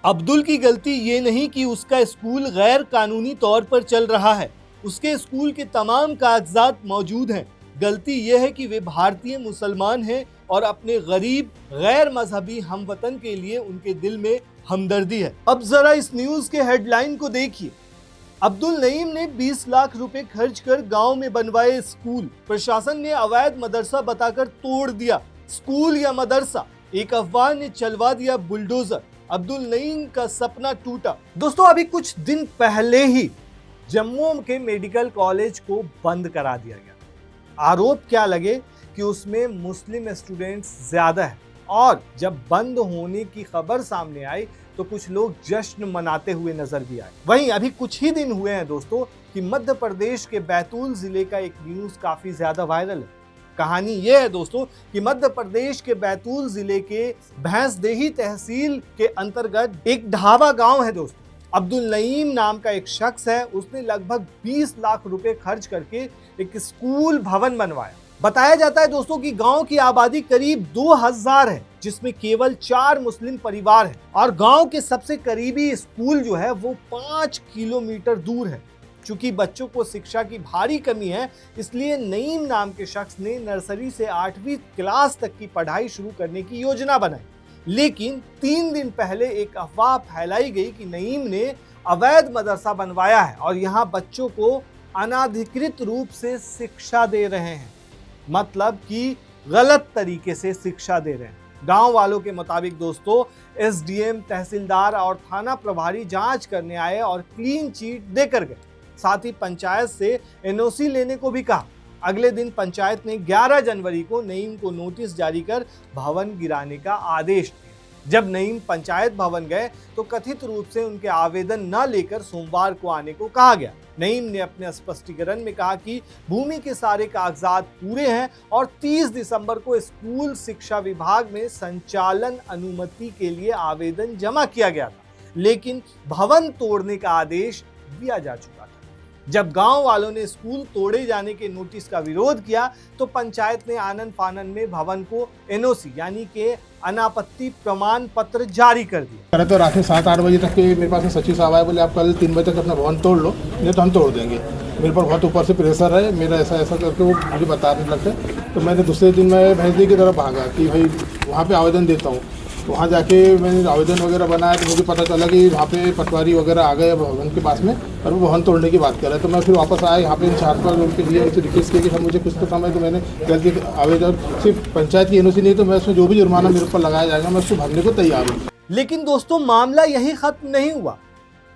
अब्दुल की गलती ये नहीं कि उसका स्कूल गैर कानूनी तौर पर चल रहा है। उसके स्कूल के तमाम कागजात मौजूद हैं। गलती यह है कि वे भारतीय मुसलमान हैं और अपने गरीब गैर मजहबी हमवतन के लिए उनके दिल में हमदर्दी है। अब जरा इस न्यूज के हेडलाइन को देखिए। अब्दुल नईम ने 20 लाख रुपए खर्च कर गांव में बनवाए स्कूल, प्रशासन ने अवैध मदरसा बताकर तोड़ दिया। स्कूल या मदरसा, एक अफवाह ने चलवा दिया बुलडोजर। अब्दुल नईम का सपना टूटा। दोस्तों, अभी कुछ दिन पहले ही जम्मू के मेडिकल कॉलेज को बंद करा दिया गया। आरोप क्या लगे कि उसमें मुस्लिम स्टूडेंट्स ज्यादा है, और जब बंद होने की खबर सामने आई तो कुछ लोग जश्न मनाते हुए नजर भी आए। वहीं अभी कुछ ही दिन हुए हैं दोस्तों कि मध्य प्रदेश के बैतूल जिले का एक न्यूज काफी ज्यादा वायरल है। कहानी यह है दोस्तों कि मध्य प्रदेश के बैतूल जिले के भैंसदेही तहसील के अंतर्गत एक ढाबा गांव है दोस्तों। अब्दुल नईम नाम का एक शख्स है, उसने लगभग 20 लाख रुपए खर्च करके एक स्कूल भवन बनवाया। बताया जाता है दोस्तों कि गांव की आबादी करीब 2000 है, जिसमें केवल 4 मुस्लिम परिवार हैं, और गांव के सबसे करीबी स्कूल जो है वो 5 किलोमीटर दूर है। चूंकि बच्चों को शिक्षा की भारी कमी है, इसलिए नईम नाम के शख्स ने नर्सरी से 8वीं क्लास तक की पढ़ाई शुरू करने की योजना बनाई। लेकिन 3 दिन पहले एक अफवाह फैलाई गई कि नईम ने अवैध मदरसा बनवाया है और यहाँ बच्चों को अनाधिकृत रूप से शिक्षा दे रहे हैं, मतलब कि गलत तरीके से शिक्षा दे रहे हैं। गांव वालों के मुताबिक दोस्तों, एसडीएम, तहसीलदार और थाना प्रभारी जांच करने आए और क्लीन चिट देकर गए। साथ ही पंचायत से एनओसी लेने को भी कहा। अगले दिन पंचायत ने 11 जनवरी को नईम को नोटिस जारी कर भवन गिराने का आदेश दिया। जब नईम पंचायत भवन गए तो कथित रूप से उनके आवेदन न लेकर सोमवार को आने को कहा गया। नईम ने अपने स्पष्टीकरण में कहा कि भूमि के सारे कागजात पूरे हैं और 30 दिसंबर को स्कूल शिक्षा विभाग में संचालन अनुमति के लिए आवेदन जमा किया गया था, लेकिन भवन तोड़ने का आदेश दिया जा चुका था। जब गांव वालों ने स्कूल तोड़े जाने के नोटिस का विरोध किया तो पंचायत ने आनन फानन में भवन को एनओसी यानी कि अनापत्ति प्रमाण पत्र जारी कर दिया। तो रात में 7-8 बजे तक के मेरे पास में सचिव साहब आए, बोले आप कल 3 बजे तक अपना भवन तोड़ लो, नहीं तो हम तोड़ देंगे। मेरे पर बहुत ऊपर से प्रेशर है, मेरा ऐसा करके वो मुझे बताने लगते। तो मैंने दूसरे दिन मैं भैंसदेही की तरफ भागा कि भाई वहाँ पे आवेदन देता हूँ। वहाँ जाके मैंने आवेदन वगैरह बनाया तो मुझे पता चला कि वहाँ पे पटवारी वगैरह आ गए भवन के पास में और वो भवन तोड़ने की बात कर रहे हैं। तो मैं फिर वापस आया यहाँ पे इंचार्ज पर उनके लिए उनसे रिक्वेस्ट किया कि सर मुझे कुछ तो समय, तो मैंने गलती आवेदन सिर्फ पंचायत की एनओसी नहीं तो मैं उसमें जो भी जुर्माना मेरे ऊपर लगाया जाएगा मैं उसको भरने को तैयार हूँ। लेकिन दोस्तों, मामला यही खत्म नहीं हुआ।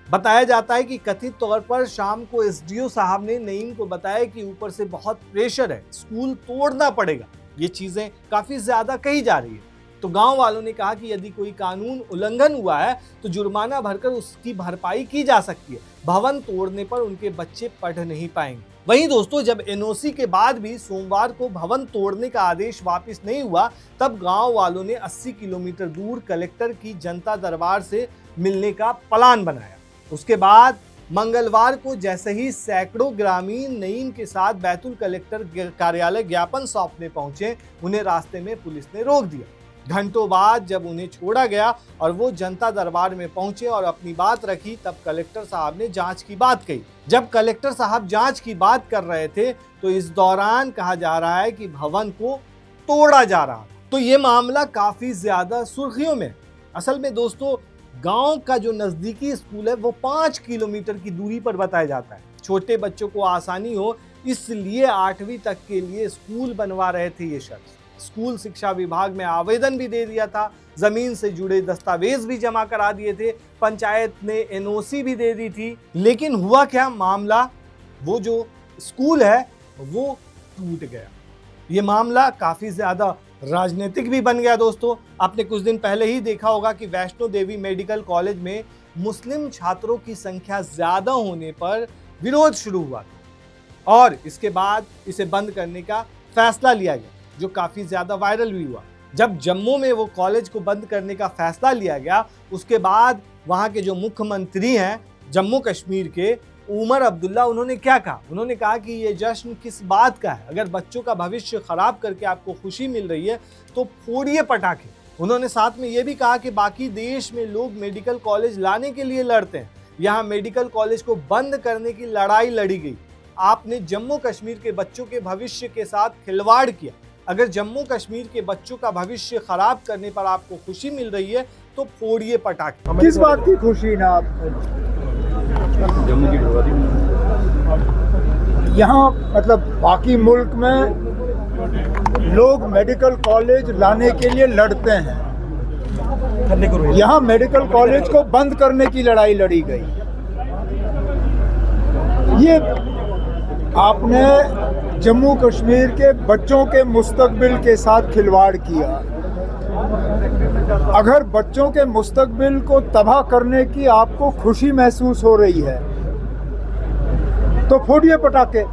बताया जाता है कि कथित तौर पर शाम को एसडीओ साहब ने नईम को बताया कि ऊपर से बहुत प्रेशर है, स्कूल तोड़ना पड़ेगा। ये चीजें काफी ज्यादा कही जा रही है। तो गांव वालों ने कहा कि यदि कोई कानून उल्लंघन हुआ है तो जुर्माना भरकर उसकी भरपाई की जा सकती है। भवन तोड़ने पर उनके बच्चे पढ़ नहीं पाएंगे। वहीं दोस्तों, जब एनओसी के बाद भी सोमवार को भवन तोड़ने का आदेश वापस नहीं हुआ, तब गांव वालों ने 80 किलोमीटर दूर कलेक्टर की जनता दरबार से मिलने का प्लान बनाया। उसके बाद मंगलवार को जैसे ही सैकड़ों ग्रामीण नईम के साथ बैतूल कलेक्टर कार्यालय ज्ञापन सौंपने पहुंचे, उन्हें रास्ते में पुलिस ने रोक दिया। घंटों बाद जब उन्हें छोड़ा गया और वो जनता दरबार में पहुंचे और अपनी बात रखी, तब कलेक्टर साहब ने जांच की बात कही। जब कलेक्टर साहब जांच की बात कर रहे थे तो इस दौरान कहा जा रहा है कि भवन को तोड़ा जा रहा। तो ये मामला काफी ज्यादा सुर्खियों में। असल में दोस्तों, गांव का जो नजदीकी स्कूल है वो 5 किलोमीटर की दूरी पर बताया जाता है। छोटे बच्चों को आसानी हो इसलिए 8वीं तक के लिए स्कूल बनवा रहे थे ये शख्स। स्कूल शिक्षा विभाग में आवेदन भी दे दिया था, जमीन से जुड़े दस्तावेज भी जमा करा दिए थे, पंचायत ने एनओसी भी दे दी थी। लेकिन हुआ क्या, मामला वो जो स्कूल है वो टूट गया। ये मामला काफी ज्यादा राजनीतिक भी बन गया दोस्तों। आपने कुछ दिन पहले ही देखा होगा कि वैष्णो देवी मेडिकल कॉलेज में मुस्लिम छात्रों की संख्या ज्यादा होने पर विरोध शुरू हुआ और इसके बाद इसे बंद करने का फैसला लिया गया, जो काफी ज्यादा वायरल भी हुआ। जब जम्मू में वो कॉलेज को बंद करने का फैसला लिया गया, उसके बाद वहां के जो मुख्यमंत्री हैं जम्मू कश्मीर के, उमर अब्दुल्ला, उन्होंने क्या कहा? उन्होंने कहा कि ये जश्न किस बात का है? अगर बच्चों का भविष्य खराब करके आपको खुशी मिल रही है तो फोड़िए पटाखे। उन्होंने साथ में ये भी कहा कि बाकी देश में लोग मेडिकल कॉलेज लाने के लिए लड़ते हैं, यहाँ मेडिकल कॉलेज को बंद करने की लड़ाई लड़ी गई। आपने जम्मू कश्मीर के बच्चों के भविष्य के साथ खिलवाड़ किया। अगर जम्मू कश्मीर के बच्चों का भविष्य खराब करने पर आपको खुशी मिल रही है तो फोड़िए पटाखे। किस बात की खुशी ना आपको? जम्मू की यहाँ मतलब बाकी मुल्क में लोग मेडिकल कॉलेज लाने के लिए लड़ते हैं, यहाँ मेडिकल कॉलेज को बंद करने की लड़ाई लड़ी गई। ये आपने जम्मू कश्मीर के बच्चों के मुस्तकबिल के साथ खिलवाड़ किया। अगर बच्चों के मुस्तकबिल को तबाह करने की आपको खुशी महसूस हो रही है तो फोड़िए पटाखे।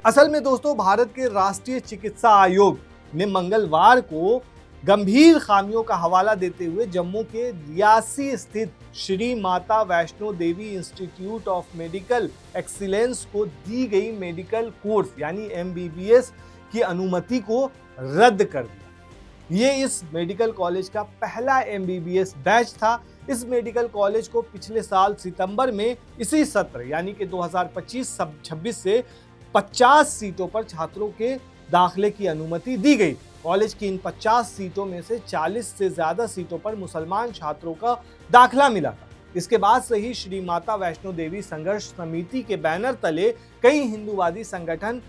असल में दोस्तों, भारत के राष्ट्रीय चिकित्सा आयोग ने मंगलवार को गंभीर खामियों का हवाला देते हुए जम्मू के रियासी स्थित Shri Mata Vaishno Devi institute of medical excellence को दी गई मेडिकल कोर्स यानी MBBS की अनुमति को रद्द कर दिया। ये इस मेडिकल कॉलेज का पहला MBBS बैच था। इस मेडिकल कॉलेज को पिछले साल सितंबर में इसी सत्र यानी कि 2025-26 से 50 सीटों पर छात्रों के दाखिले की अनुमति दी गई। कॉलेज की इन 50 सीटों में से 40 से ज्यादा सीटों पर मुसलमान छात्रों का दाखिला मिला था। इसके बाद से ही श्री माता वैष्णो देवी संघर्ष समिति के बैनर तले कई हिंदूवादी संगठन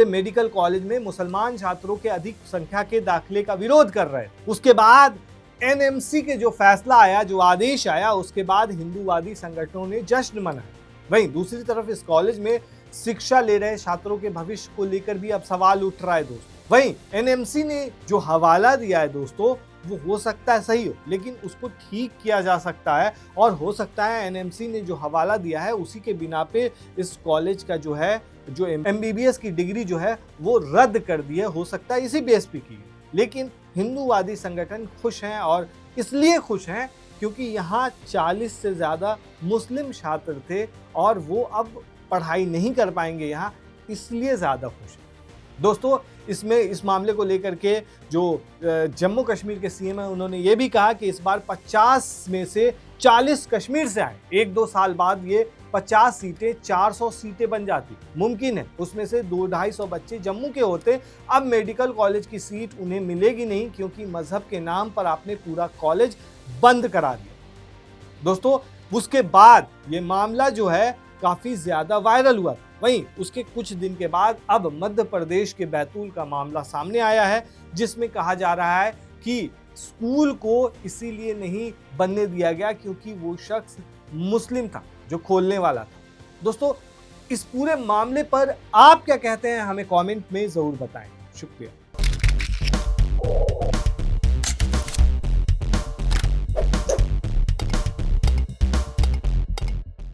मेडिकल कॉलेज में मुसलमान छात्रों के अधिक संख्या के दाखिले का विरोध कर रहे थे। उसके बाद NMC के जो फैसला आया, जो आदेश आया, उसके बाद हिंदूवादी संगठनों ने जश्न मनाया। वहीं दूसरी तरफ इस कॉलेज में शिक्षा ले रहे छात्रों के भविष्य को लेकर भी अब सवाल उठ रहा है दोस्तों। वहीं NMC ने जो हवाला दिया है दोस्तों, वो हो सकता है सही हो, लेकिन उसको ठीक किया जा सकता है और हो सकता है NMC ने जो हवाला दिया है उसी के बिना पे इस कॉलेज का जो MBBS की डिग्री जो है वो रद्द कर दी है। हो सकता है इसी बेस पे की। लेकिन हिंदूवादी संगठन खुश हैं और इसलिए खुश हैं क्योंकि यहाँ 40 से ज़्यादा मुस्लिम छात्र थे और वो अब पढ़ाई नहीं कर पाएंगे यहाँ, इसलिए ज़्यादा खुश हैं। दोस्तों, इस मामले को लेकर के जो जम्मू कश्मीर के CM हैं, उन्होंने ये भी कहा कि इस बार 50 में से 40 कश्मीर से आए। 1-2 साल बाद ये 50 सीटें 400 सीटें बन जाती। मुमकिन है उसमें से 200-250 बच्चे जम्मू के होते। अब मेडिकल कॉलेज की सीट उन्हें मिलेगी नहीं क्योंकि मजहब के नाम पर आपने पूरा कॉलेज बंद करा दिया। दोस्तों, उसके बाद ये मामला जो है काफ़ी ज़्यादा वायरल हुआ। वहीं उसके कुछ दिन के बाद अब मध्य प्रदेश के बैतूल का मामला सामने आया है, जिसमें कहा जा रहा है कि स्कूल को इसीलिए नहीं बनने दिया गया क्योंकि वो शख्स मुस्लिम था जो खोलने वाला था। दोस्तों, इस पूरे मामले पर आप क्या कहते हैं हमें कमेंट में ज़रूर बताएं। शुक्रिया।